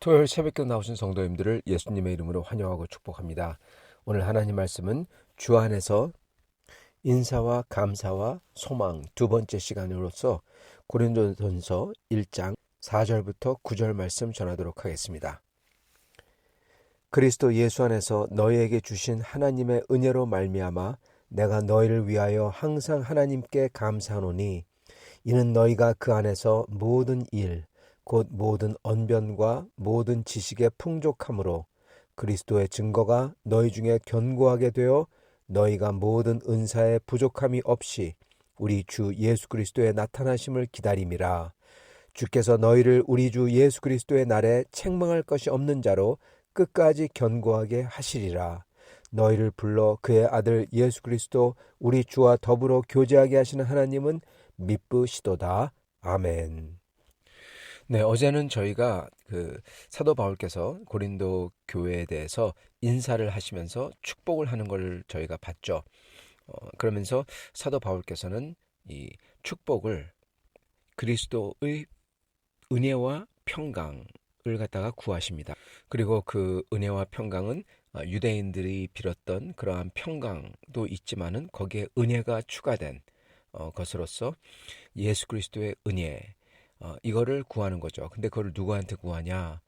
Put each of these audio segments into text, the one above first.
토요일 새벽에 나오신 성도님들을 예수님의 이름으로 환영하고 축복합니다. 오늘 하나님 말씀은 주 안에서 인사와 감사와 소망 두 번째 시간으로서 고린도전서 1장 4절부터 9절 말씀 전하도록 하겠습니다. 그리스도 예수 안에서 너희에게 주신 하나님의 은혜로 말미암아 내가 너희를 위하여 항상 하나님께 감사하노니 이는 너희가 그 안에서 모든 일 곧 모든 언변과 모든 지식의 풍족함으로 그리스도의 증거가 너희 중에 견고하게 되어 너희가 모든 은사의 부족함이 없이 우리 주 예수 그리스도의 나타나심을 기다림이라. 주께서 너희를 우리 주 예수 그리스도의 날에 책망할 것이 없는 자로 끝까지 견고하게 하시리라. 너희를 불러 그의 아들 예수 그리스도 우리 주와 더불어 교제하게 하시는 하나님은 미쁘시도다. 아멘. 네, 어제는 저희가 사도 바울께서 고린도 교회에 대해서 인사를 하시면서 축복을 하는 걸 저희가 봤죠. 그러면서 사도 바울께서는 이 축복을 그리스도의 은혜와 평강을 갖다가 구하십니다. 그리고 그 은혜와 평강은 유대인들이 빌었던 그러한 평강도 있지만은 거기에 은혜가 추가된 것으로서 예수 그리스도의 은혜, 이거를 구하는 거죠. 근데 그걸 누구한테 구하냐?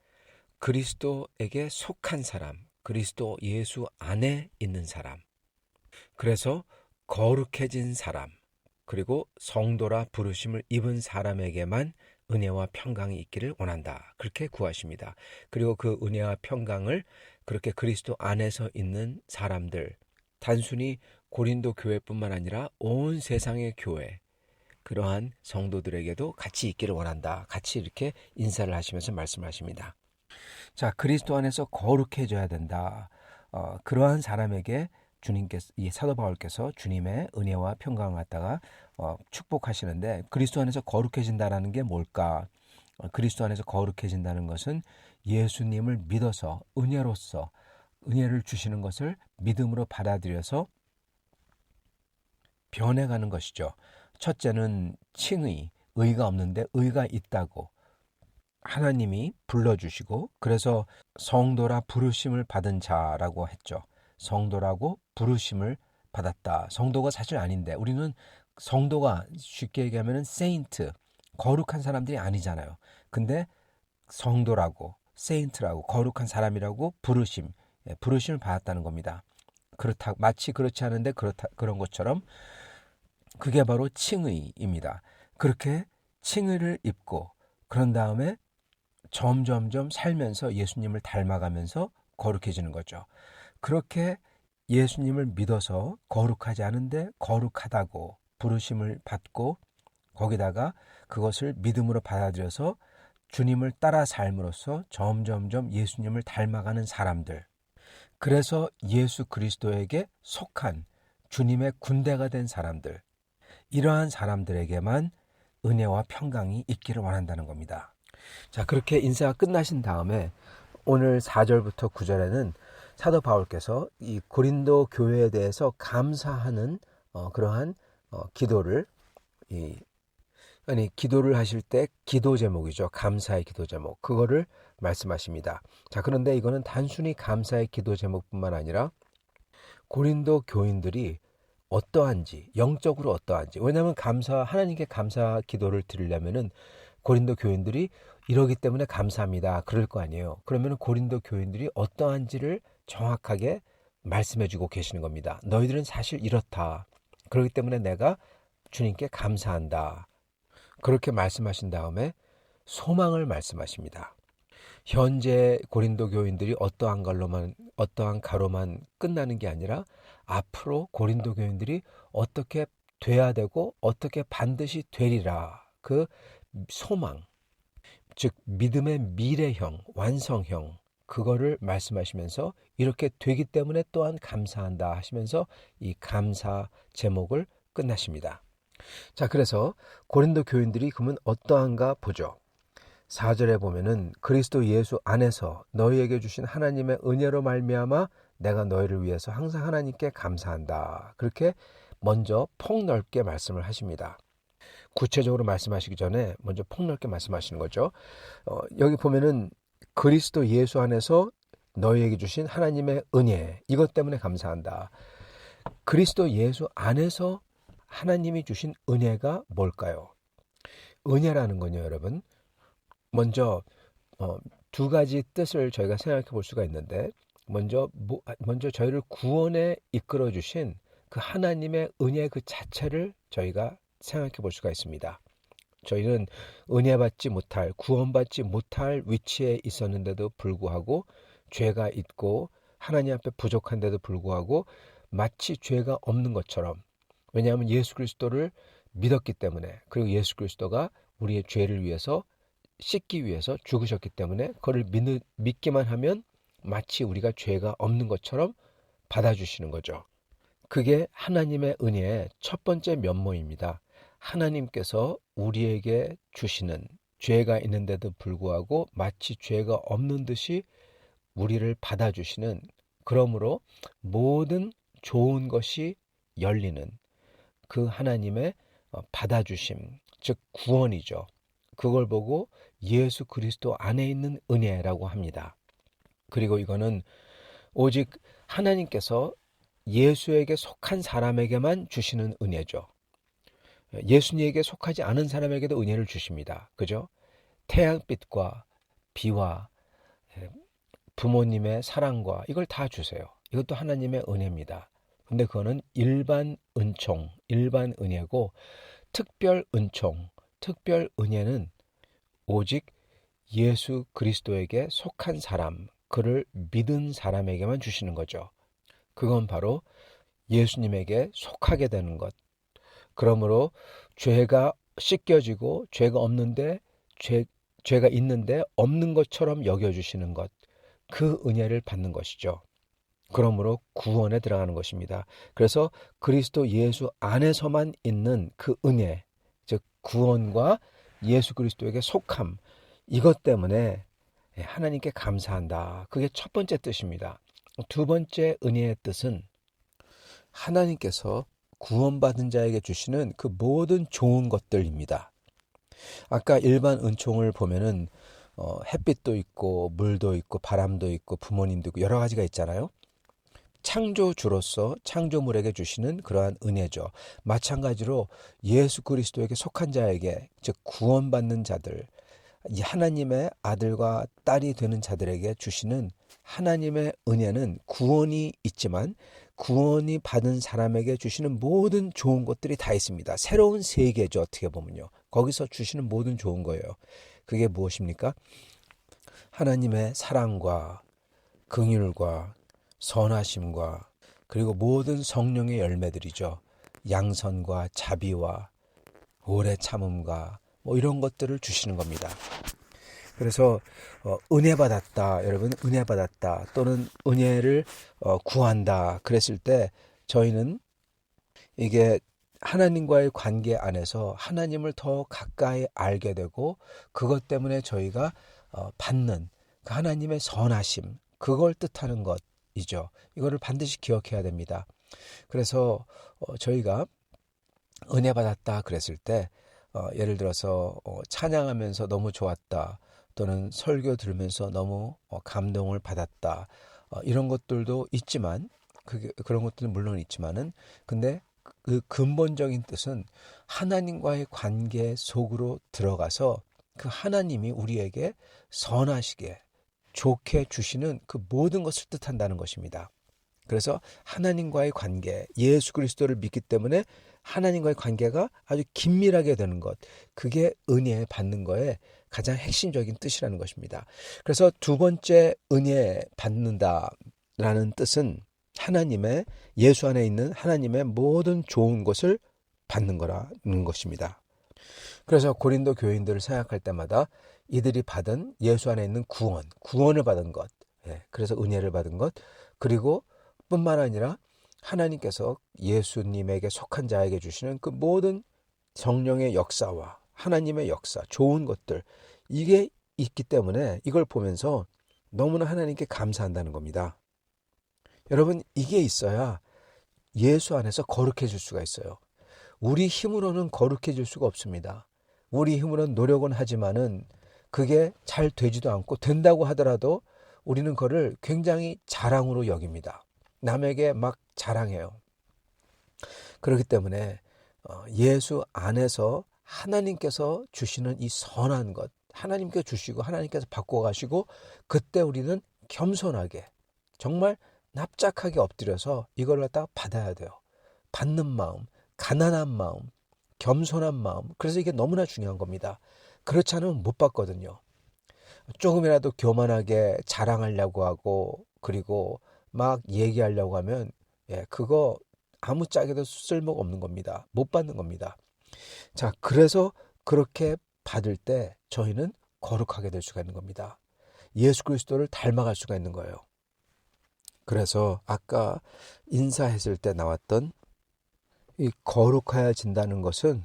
그리스도에게 속한 사람, 그리스도 예수 안에 있는 사람, 그래서 거룩해진 사람, 그리고 성도라 부르심을 입은 사람에게만 은혜와 평강이 있기를 원한다. 그렇게 구하십니다. 그리고 그 은혜와 평강을 그렇게 그리스도 안에서 있는 사람들, 단순히 고린도 교회뿐만 아니라 온 세상의 교회, 그러한 성도들에게도 같이 있기를 원한다. 같이 이렇게 인사를 하시면서 말씀하십니다. 자, 그리스도 안에서 거룩해져야 된다. 그러한 사람에게 주님께서, 이 사도 바울께서 주님의 은혜와 평강을 갖다가 축복하시는데, 그리스도 안에서 거룩해진다라는 게 뭘까? 그리스도 안에서 거룩해진다는 것은 예수님을 믿어서 은혜로서 은혜를 주시는 것을 믿음으로 받아들여서 변해가는 것이죠. 첫째는 칭의, 의가 없는데 의가 있다고 하나님이 불러주시고, 그래서 성도라 부르심을 받은 자라고 했죠. 성도라고 부르심을 받았다. 성도가 사실 아닌데, 우리는 성도가 쉽게 얘기하면 세인트, 거룩한 사람들이 아니잖아요. 근데 성도라고, 세인트라고, 거룩한 사람이라고 부르심을 받았다는 겁니다. 그렇다, 마치 그렇지 않은데 그런 것처럼 그게 바로 칭의입니다. 그렇게 칭의를 입고 그런 다음에 점점점 살면서 예수님을 닮아가면서 거룩해지는 거죠. 그렇게 예수님을 믿어서 거룩하지 않은데 거룩하다고 부르심을 받고 거기다가 그것을 믿음으로 받아들여서 주님을 따라 삶으로써 점점점 예수님을 닮아가는 사람들, 그래서 예수 그리스도에게 속한 주님의 군대가 된 사람들, 이러한 사람들에게만 은혜와 평강이 있기를 원한다는 겁니다. 자, 그렇게 인사가 끝나신 다음에 오늘 4절부터 9절에는 사도 바울께서 이 고린도 교회에 대해서 감사하는 그러한 기도를 기도를 하실 때 기도 제목이죠. 감사의 기도 제목. 그거를 말씀하십니다. 자, 그런데 이거는 단순히 감사의 기도 제목뿐만 아니라 고린도 교인들이 어떠한지, 영적으로 어떠한지. 왜냐하면 하나님께 감사 기도를 드리려면은 고린도 교인들이 이러기 때문에 감사합니다, 그럴 거 아니에요. 그러면 고린도 교인들이 어떠한지를 정확하게 말씀해주고 계시는 겁니다. 너희들은 사실 이렇다. 그렇기 때문에 내가 주님께 감사한다. 그렇게 말씀하신 다음에 소망을 말씀하십니다. 현재 고린도 교인들이 어떠한 가로만 끝나는 게 아니라 앞으로 고린도 교인들이 어떻게 돼야 되고 어떻게 반드시 되리라. 그 소망, 즉 믿음의 미래형, 완성형, 그거를 말씀하시면서 이렇게 되기 때문에 또한 감사한다 하시면서 이 감사 제목을 끝나십니다. 자, 그래서 고린도 교인들이 그러면 어떠한가 보죠. 4절에 보면은 그리스도 예수 안에서 너희에게 주신 하나님의 은혜로 말미암아 내가 너희를 위해서 항상 하나님께 감사한다. 그렇게 먼저 폭넓게 말씀을 하십니다. 구체적으로 말씀하시기 전에 먼저 폭넓게 말씀하시는 거죠. 여기 보면은 그리스도 예수 안에서 너희에게 주신 하나님의 은혜, 이것 때문에 감사한다. 그리스도 예수 안에서 하나님이 주신 은혜가 뭘까요? 은혜라는 건요, 여러분, 먼저 두 가지 뜻을 저희가 생각해 볼 수가 있는데, 먼저 저희를 구원에 이끌어 주신 그 하나님의 은혜 그 자체를 저희가 생각해 볼 수가 있습니다. 저희는 은혜 받지 못할, 구원받지 못할 위치에 있었는데도 불구하고 죄가 있고 하나님 앞에 부족한데도 불구하고 마치 죄가 없는 것처럼, 왜냐하면 예수 그리스도를 믿었기 때문에, 그리고 예수 그리스도가 우리의 죄를 위해서 씻기 위해서 죽으셨기 때문에 그걸 믿기만 하면 마치 우리가 죄가 없는 것처럼 받아주시는 거죠. 그게 하나님의 은혜의 첫 번째 면모입니다. 하나님께서 우리에게 주시는, 죄가 있는데도 불구하고 마치 죄가 없는 듯이 우리를 받아주시는, 그러므로 모든 좋은 것이 열리는 그 하나님의 받아주심, 즉 구원이죠. 그걸 보고 예수 그리스도 안에 있는 은혜라고 합니다. 그리고 이거는 오직 하나님께서 예수에게 속한 사람에게만 주시는 은혜죠. 예수님에게 속하지 않은 사람에게도 은혜를 주십니다. 그죠? 태양빛과 비와 부모님의 사랑과 이걸 다 주세요. 이것도 하나님의 은혜입니다. 근데 그거는 일반 은총, 일반 은혜고, 특별 은총, 특별 은혜는 오직 예수 그리스도에게 속한 사람, 그를 믿은 사람에게만 주시는 거죠. 그건 바로 예수님에게 속하게 되는 것. 그러므로 죄가 씻겨지고 죄가 없는데 죄가 있는데 없는 것처럼 여겨주시는 것. 그 은혜를 받는 것이죠. 그러므로 구원에 들어가는 것입니다. 그래서 그리스도 예수 안에서만 있는 그 은혜, 즉 구원과 예수 그리스도에게 속함, 이것 때문에 하나님께 감사한다. 그게 첫 번째 뜻입니다. 두 번째 은혜의 뜻은 하나님께서 구원받은 자에게 주시는 그 모든 좋은 것들입니다. 아까 일반 은총을 보면은 햇빛도 있고 물도 있고 바람도 있고 부모님도 있고 여러 가지가 있잖아요. 창조주로서 창조물에게 주시는 그러한 은혜죠. 마찬가지로 예수 그리스도에게 속한 자에게, 즉 구원받는 자들, 이 하나님의 아들과 딸이 되는 자들에게 주시는 하나님의 은혜는 구원이 있지만 구원이 받은 사람에게 주시는 모든 좋은 것들이 다 있습니다. 새로운 세계죠, 어떻게 보면요. 거기서 주시는 모든 좋은 거예요. 그게 무엇입니까? 하나님의 사랑과 긍휼과 선하심과 그리고 모든 성령의 열매들이죠. 양선과 자비와 오래 참음과 이런 것들을 주시는 겁니다. 그래서 은혜 받았다, 여러분 은혜 받았다 또는 은혜를 구한다 그랬을 때 저희는 이게 하나님과의 관계 안에서 하나님을 더 가까이 알게 되고 그것 때문에 저희가 받는 그 하나님의 선하심 그걸 뜻하는 것이죠. 이거를 반드시 기억해야 됩니다. 그래서 저희가 은혜 받았다 그랬을 때 예를 들어서 찬양하면서 너무 좋았다 또는 설교 들으면서 너무 감동을 받았다 이런 것들도 있지만 그런 것들은 물론 있지만은 근데 그 근본적인 뜻은 하나님과의 관계 속으로 들어가서 그 하나님이 우리에게 선하시게 좋게 주시는 그 모든 것을 뜻한다는 것입니다. 그래서 하나님과의 관계, 예수 그리스도를 믿기 때문에 하나님과의 관계가 아주 긴밀하게 되는 것, 그게 은혜 받는 거에 가장 핵심적인 뜻이라는 것입니다. 그래서 두 번째 은혜 받는다라는 뜻은 하나님의 예수 안에 있는 하나님의 모든 좋은 것을 받는 거라는 것입니다. 그래서 고린도 교인들을 생각할 때마다 이들이 받은 예수 안에 있는 구원을 받은 것, 그래서 은혜를 받은 것, 그리고 뿐만 아니라 하나님께서 예수님에게 속한 자에게 주시는 그 모든 성령의 역사와 하나님의 역사, 좋은 것들, 이게 있기 때문에 이걸 보면서 너무나 하나님께 감사한다는 겁니다. 여러분, 이게 있어야 예수 안에서 거룩해질 수가 있어요. 우리 힘으로는 거룩해질 수가 없습니다. 우리 힘으로는 노력은 하지만은 그게 잘 되지도 않고 된다고 하더라도 우리는 그거를 굉장히 자랑으로 여깁니다. 남에게 막 자랑해요. 그렇기 때문에 예수 안에서 하나님께서 주시는 이 선한 것, 하나님께 주시고 하나님께서 바꿔가시고 그때 우리는 겸손하게 정말 납작하게 엎드려서 이걸 갖다가 받아야 돼요. 받는 마음, 가난한 마음, 겸손한 마음. 그래서 이게 너무나 중요한 겁니다. 그렇지 않으면 못 받거든요. 조금이라도 교만하게 자랑하려고 하고 그리고 막 얘기하려고 하면 그거 아무짝에도 쓸모가 없는 겁니다. 못 받는 겁니다. 자, 그래서 그렇게 받을 때 저희는 거룩하게 될 수가 있는 겁니다. 예수 그리스도를 닮아갈 수가 있는 거예요. 그래서 아까 인사했을 때 나왔던 이 거룩하여진다는 것은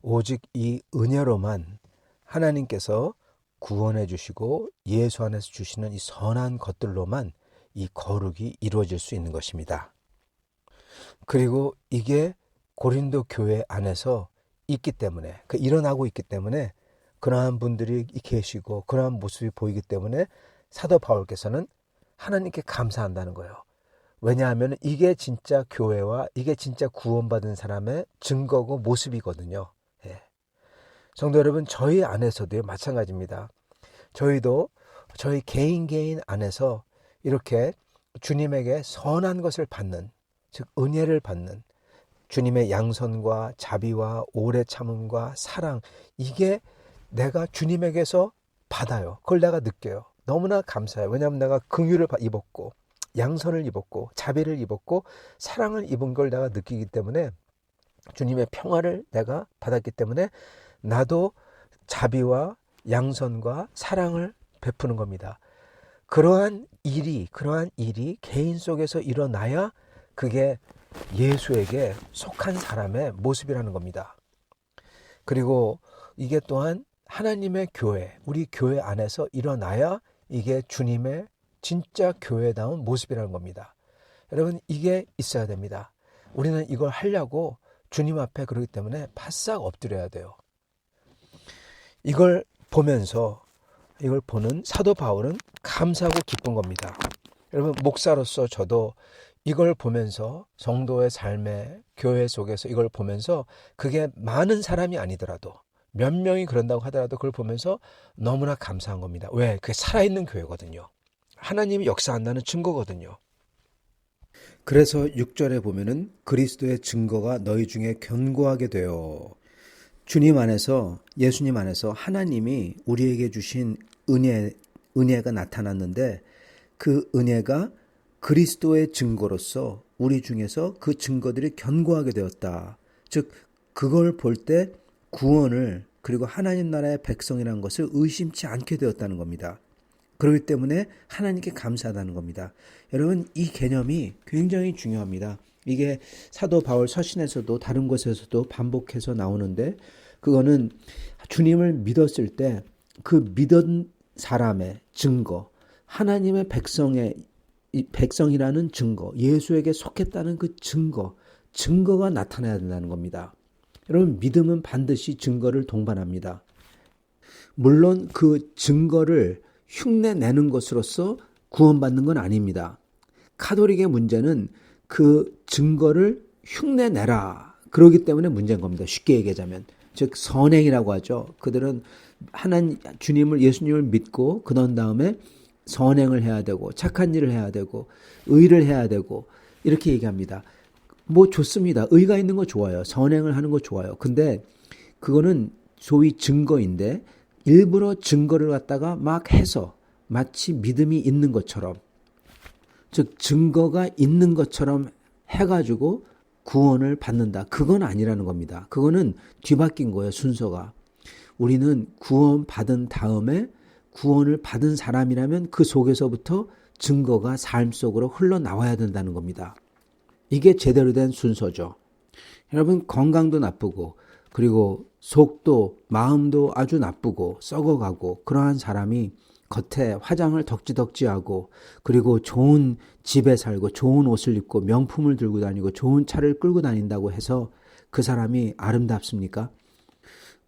오직 이 은혜로만 하나님께서 구원해 주시고 예수 안에서 주시는 이 선한 것들로만 이 거룩이 이루어질 수 있는 것입니다. 그리고 이게 고린도 교회 안에서 있기 때문에 일어나고 있기 때문에 그러한 분들이 계시고 그러한 모습이 보이기 때문에 사도 바울께서는 하나님께 감사한다는 거예요. 왜냐하면 이게 진짜 교회와 이게 진짜 구원받은 사람의 증거고 모습이거든요. 성도 여러분, 저희 안에서도 마찬가지입니다. 저희도 저희 개인 안에서 이렇게 주님에게 선한 것을 받는, 즉 은혜를 받는 주님의 양선과 자비와 오래 참음과 사랑, 이게 내가 주님에게서 받아요. 그걸 내가 느껴요. 너무나 감사해요. 왜냐하면 내가 긍휼을 입었고 양선을 입었고 자비를 입었고 사랑을 입은 걸 내가 느끼기 때문에 주님의 평화를 내가 받았기 때문에 나도 자비와 양선과 사랑을 베푸는 겁니다. 그러한 일이 개인 속에서 일어나야 그게 예수에게 속한 사람의 모습이라는 겁니다. 그리고 이게 또한 하나님의 교회, 우리 교회 안에서 일어나야 이게 주님의 진짜 교회다운 모습이라는 겁니다. 여러분, 이게 있어야 됩니다. 우리는 이걸 하려고 주님 앞에 그러기 때문에 바싹 엎드려야 돼요. 이걸 보면서 이걸 보는 사도 바울은 감사하고 기쁜 겁니다. 여러분, 목사로서 저도 이걸 보면서 성도의 삶의 교회 속에서 이걸 보면서 그게 많은 사람이 아니더라도 몇 명이 그런다고 하더라도 그걸 보면서 너무나 감사한 겁니다. 왜? 그게 살아있는 교회거든요. 하나님이 역사한다는 증거거든요. 그래서 6절에 보면은 그리스도의 증거가 너희 중에 견고하게 되어 주님 안에서 예수님 안에서 하나님이 우리에게 주신 은혜가 나타났는데 그 은혜가 그리스도의 증거로서 우리 중에서 그 증거들이 견고하게 되었다. 즉 그걸 볼 때 구원을 그리고 하나님 나라의 백성이라는 것을 의심치 않게 되었다는 겁니다. 그렇기 때문에 하나님께 감사하다는 겁니다. 여러분, 이 개념이 굉장히 중요합니다. 이게 사도 바울 서신에서도 다른 곳에서도 반복해서 나오는데, 그거는 주님을 믿었을 때 그 믿은 사람의 증거, 하나님의 백성이라는 증거, 예수에게 속했다는 그 증거가 나타나야 된다는 겁니다. 여러분, 믿음은 반드시 증거를 동반합니다. 물론 그 증거를 흉내내는 것으로서 구원받는 건 아닙니다. 카톨릭의 문제는 그 증거를 흉내내라, 그러기 때문에 문제인 겁니다. 쉽게 얘기하자면, 즉 선행이라고 하죠. 그들은 예수님을 믿고 그런 다음에 선행을 해야 되고 착한 일을 해야 되고 의를 해야 되고 이렇게 얘기합니다. 뭐 좋습니다. 의가 있는 거 좋아요. 선행을 하는 거 좋아요. 근데 그거는 소위 증거인데, 일부러 증거를 갖다가 막 해서 마치 믿음이 있는 것처럼, 즉 증거가 있는 것처럼 해가지고 구원을 받는다. 그건 아니라는 겁니다. 그거는 뒤바뀐 거예요, 순서가. 우리는 구원 받은 다음에 구원을 받은 사람이라면 그 속에서부터 증거가 삶 속으로 흘러나와야 된다는 겁니다. 이게 제대로 된 순서죠. 여러분, 건강도 나쁘고 그리고 속도, 마음도 아주 나쁘고 썩어가고 그러한 사람이 겉에 화장을 덕지덕지하고 그리고 좋은 집에 살고 좋은 옷을 입고 명품을 들고 다니고 좋은 차를 끌고 다닌다고 해서 그 사람이 아름답습니까?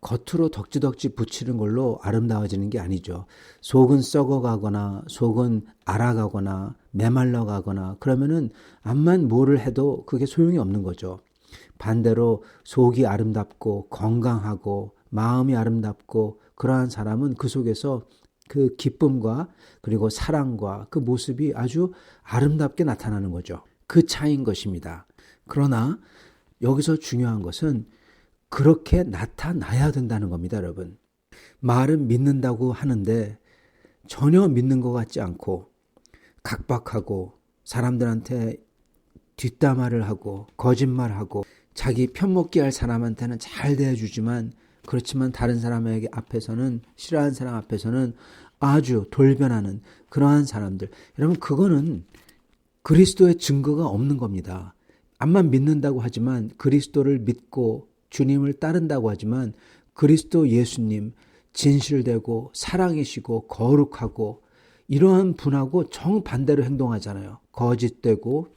겉으로 덕지덕지 붙이는 걸로 아름다워지는 게 아니죠. 속은 썩어가거나 속은 알아가거나 메말라가거나 그러면은 암만 뭐를 해도 그게 소용이 없는 거죠. 반대로 속이 아름답고 건강하고 마음이 아름답고 그러한 사람은 그 속에서 그 기쁨과 그리고 사랑과 그 모습이 아주 아름답게 나타나는 거죠. 그 차이인 것입니다. 그러나 여기서 중요한 것은 그렇게 나타나야 된다는 겁니다, 여러분. 말은 믿는다고 하는데 전혀 믿는 것 같지 않고 각박하고 사람들한테 뒷담화를 하고 거짓말하고 자기 편먹기 할 사람한테는 잘 대해주지만 그렇지만 다른 사람에게 앞에서는, 싫어하는 사람 앞에서는 아주 돌변하는 그러한 사람들. 여러분, 그거는 그리스도의 증거가 없는 겁니다. 암만 믿는다고 하지만, 그리스도를 믿고 주님을 따른다고 하지만 그리스도 예수님 진실되고 사랑이시고 거룩하고 이러한 분하고 정반대로 행동하잖아요. 거짓되고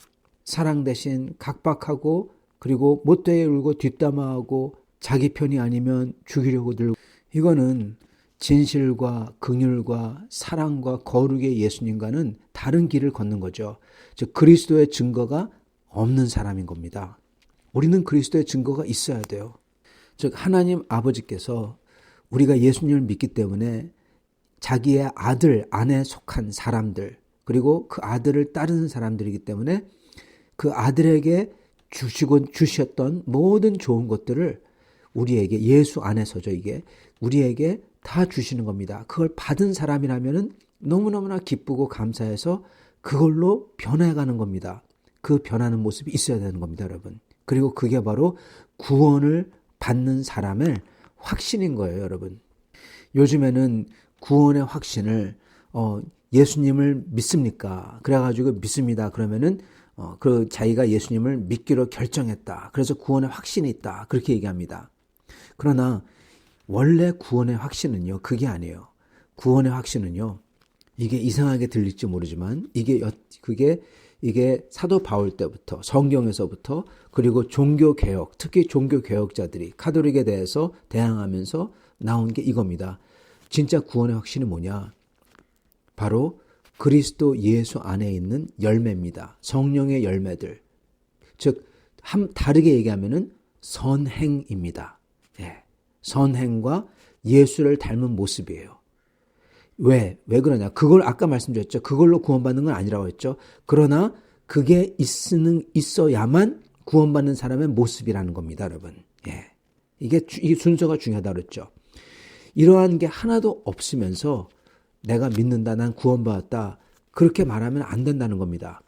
사랑 대신 각박하고 그리고 못되게 울고 뒷담화하고 자기 편이 아니면 죽이려고 들고, 이거는 진실과 긍휼과 사랑과 거룩의 예수님과는 다른 길을 걷는 거죠. 즉 그리스도의 증거가 없는 사람인 겁니다. 우리는 그리스도의 증거가 있어야 돼요. 즉 하나님 아버지께서 우리가 예수님을 믿기 때문에 자기의 아들 안에 속한 사람들, 그리고 그 아들을 따르는 사람들이기 때문에 그 아들에게 주셨던 모든 좋은 것들을 우리에게, 예수 안에서죠, 이게 우리에게 다 주시는 겁니다. 그걸 받은 사람이라면 너무너무나 기쁘고 감사해서 그걸로 변해가는 겁니다. 그 변하는 모습이 있어야 되는 겁니다, 여러분. 그리고 그게 바로 구원을 받는 사람의 확신인 거예요, 여러분. 요즘에는 구원의 확신을 예수님을 믿습니까? 그래가지고 믿습니다. 그러면은 그 자기가 예수님을 믿기로 결정했다. 그래서 구원의 확신이 있다. 그렇게 얘기합니다. 그러나 원래 구원의 확신은요, 그게 아니에요. 구원의 확신은요, 이게 이상하게 들릴지 모르지만 이게 사도 바울 때부터 성경에서부터 그리고 종교개혁, 특히 종교개혁자들이 카톨릭에 대해서 대항하면서 나온 게 이겁니다. 진짜 구원의 확신이 뭐냐? 바로 그리스도 예수 안에 있는 열매입니다. 성령의 열매들. 즉 다르게 얘기하면은 선행입니다. 예. 선행과 예수를 닮은 모습이에요. 왜 그러냐? 그걸 아까 말씀드렸죠. 그걸로 구원받는 건 아니라고 했죠. 그러나 그게 있어야만 구원받는 사람의 모습이라는 겁니다, 여러분. 예. 이게 순서가 중요하다고 그랬죠. 이러한 게 하나도 없으면서 내가 믿는다, 난 구원받았다, 그렇게 말하면 안 된다는 겁니다.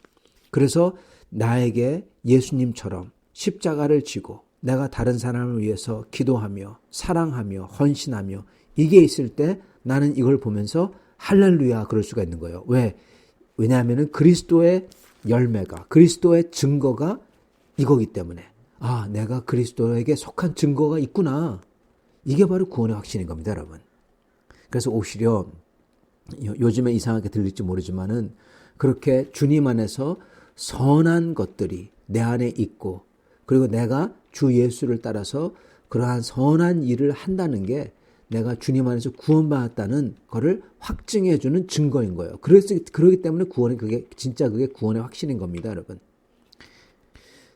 그래서 나에게 예수님처럼 십자가를 지고 내가 다른 사람을 위해서 기도하며 사랑하며 헌신하며 이게 있을 때 나는 이걸 보면서 할렐루야 그럴 수가 있는 거예요. 왜? 왜냐하면 그리스도의 열매가 그리스도의 증거가 이거기 때문에 아 내가 그리스도에게 속한 증거가 있구나. 이게 바로 구원의 확신인 겁니다, 여러분. 그래서 오히려 요즘에 이상하게 들릴지 모르지만은 그렇게 주님 안에서 선한 것들이 내 안에 있고 그리고 내가 주 예수를 따라서 그러한 선한 일을 한다는 게 내가 주님 안에서 구원받았다는 것을 확증해 주는 증거인 거예요. 그렇기 때문에 그게 구원의 확신인 겁니다, 여러분.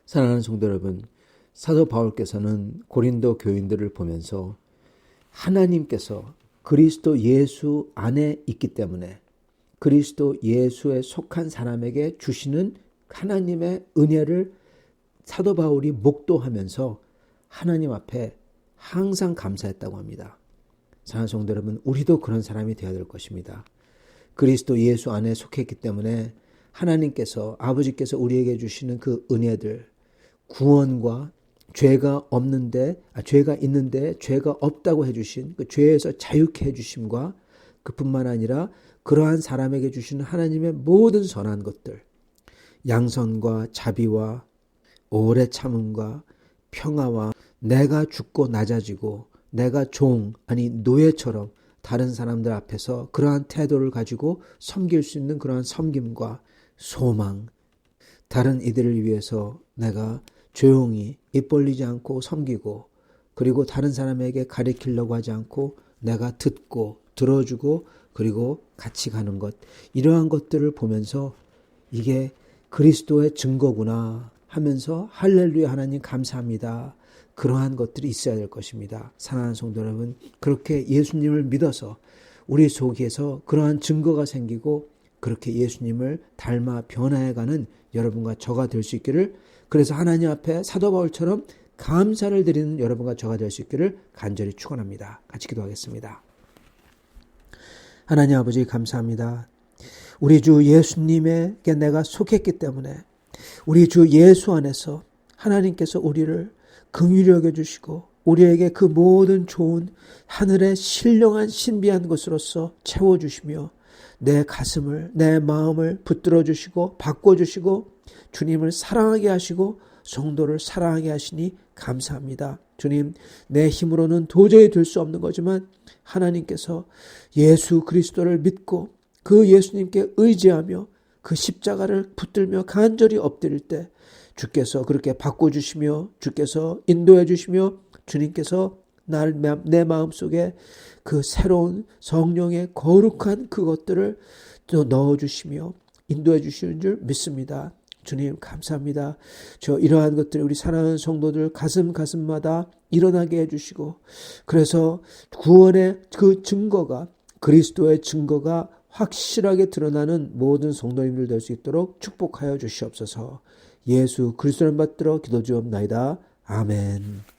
사랑하는 성도 여러분, 사도 바울께서는 고린도 교인들을 보면서 하나님께서 그리스도 예수 안에 있기 때문에 그리스도 예수에 속한 사람에게 주시는 하나님의 은혜를 사도 바울이 목도하면서 하나님 앞에 항상 감사했다고 합니다. 사랑하는 성도 여러분, 우리도 그런 사람이 되어야 될 것입니다. 그리스도 예수 안에 속했기 때문에 하나님께서 아버지께서 우리에게 주시는 그 은혜들 구원과 죄가 있는데 죄가 없다고 해주신 그 죄에서 자유케 해주심과 그뿐만 아니라 그러한 사람에게 주시는 하나님의 모든 선한 것들 양선과 자비와 오래 참음과 평화와 내가 죽고 낮아지고 내가 노예처럼 다른 사람들 앞에서 그러한 태도를 가지고 섬길 수 있는 그러한 섬김과 소망 다른 이들을 위해서 내가 조용히 입 벌리지 않고 섬기고 그리고 다른 사람에게 가리키려고 하지 않고 내가 듣고 들어주고 그리고 같이 가는 것 이러한 것들을 보면서 이게 그리스도의 증거구나 하면서 할렐루야 하나님 감사합니다. 그러한 것들이 있어야 될 것입니다. 사랑하는 성도 여러분 그렇게 예수님을 믿어서 우리 속에서 그러한 증거가 생기고 그렇게 예수님을 닮아 변화해가는 여러분과 저가 될 수 있기를 그래서 하나님 앞에 사도 바울처럼 감사를 드리는 여러분과 저가 될 수 있기를 간절히 축원합니다. 같이 기도하겠습니다. 하나님 아버지 감사합니다. 우리 주 예수님에게 내가 속했기 때문에 우리 주 예수 안에서 하나님께서 우리를 긍휼히 여겨주시고 우리에게 그 모든 좋은 하늘의 신령한 신비한 것으로서 채워주시며 내 가슴을 내 마음을 붙들어 주시고 바꿔주시고 주님을 사랑하게 하시고 성도를 사랑하게 하시니 감사합니다. 주님 내 힘으로는 도저히 될 수 없는 거지만 하나님께서 예수 그리스도를 믿고 그 예수님께 의지하며 그 십자가를 붙들며 간절히 엎드릴 때 주께서 그렇게 바꿔주시며 주께서 인도해 주시며 주님께서 내 마음속에 그 새로운 성령의 거룩한 그것들을 또 넣어주시며 인도해 주시는 줄 믿습니다. 주님 감사합니다. 이러한 것들이 우리 사랑하는 성도들 가슴마다 일어나게 해주시고 그래서 구원의 그 증거가 그리스도의 증거가 확실하게 드러나는 모든 성도님들 될 수 있도록 축복하여 주시옵소서. 예수 그리스도를 받들어 기도드리옵나이다. 아멘.